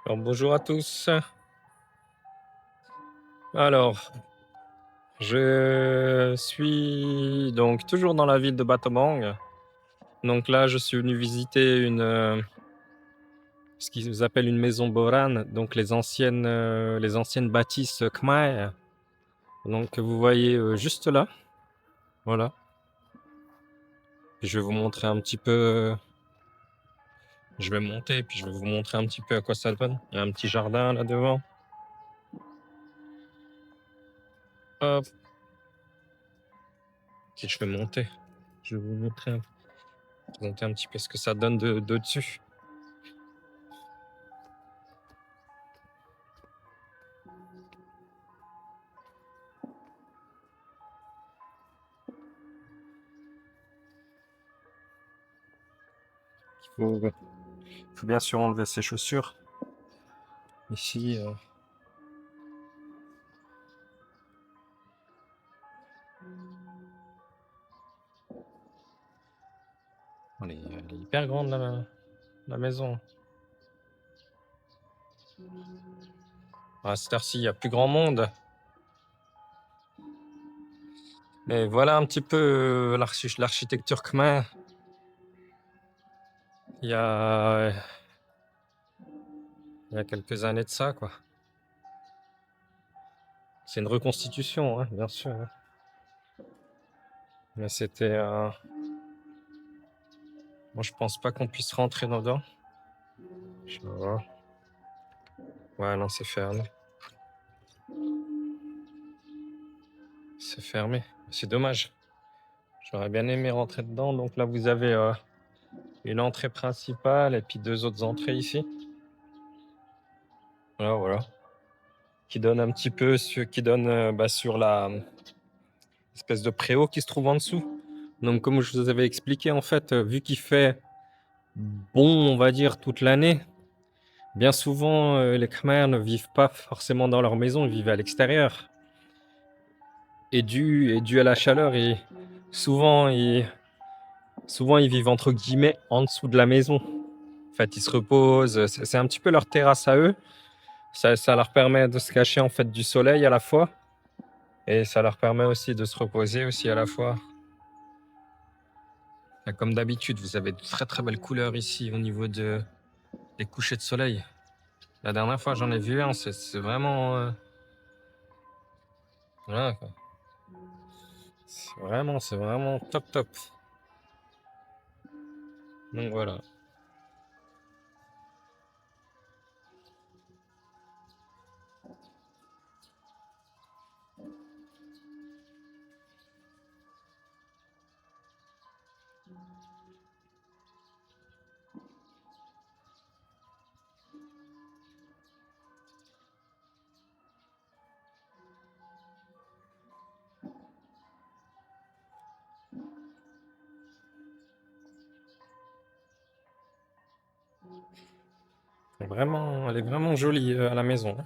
Alors, bonjour à tous. Alors, je suis donc toujours dans la ville de Battambang. Donc là, je suis venu visiter ce qu'ils appellent une maison Boran, donc les anciennes bâtisses khmer. Donc vous voyez juste là, voilà. Et je vais vous montrer un petit peu. Je vais monter, puis je vais vous montrer un petit peu à quoi ça donne. Il y a un petit jardin là devant. Hop, si je vais monter, je vais vous présenter un petit peu ce que ça donne de dessus. Il faut bien sûr enlever ses chaussures. Ici, elle est hyper grande la maison. À cette heure-ci, il n'y a plus grand monde. Mais voilà un petit peu l'architecture khmer. Il y a, il y a quelques années de ça, quoi. C'est une reconstitution, hein, bien sûr, hein. Mais c'était. Moi, je pense pas qu'on puisse rentrer dedans. Je vais voir. Ouais, non, c'est fermé. C'est fermé. C'est dommage. J'aurais bien aimé rentrer dedans. Donc là, vous avez une entrée principale et puis deux autres entrées ici. Voilà, voilà. Qui donne un petit peu, qui donne sur la espèce de préau qui se trouve en dessous. Donc, comme je vous avais expliqué, en fait, vu qu'il fait bon, on va dire, toute l'année, bien souvent, les Khmers ne vivent pas forcément dans leur maison, ils vivent à l'extérieur. Et dû à la chaleur, souvent, ils vivent entre guillemets en dessous de la maison. En fait, ils se reposent. C'est un petit peu leur terrasse à eux. Ça leur permet de se cacher en fait du soleil à la fois. Et ça leur permet aussi de se reposer aussi à la fois. Comme d'habitude, vous avez de très très belles couleurs ici au niveau des couchers de soleil. La dernière fois, j'en ai vu un, c'est vraiment. Voilà, quoi. C'est vraiment top top. Donc voilà. Elle est vraiment jolie à la maison, hein.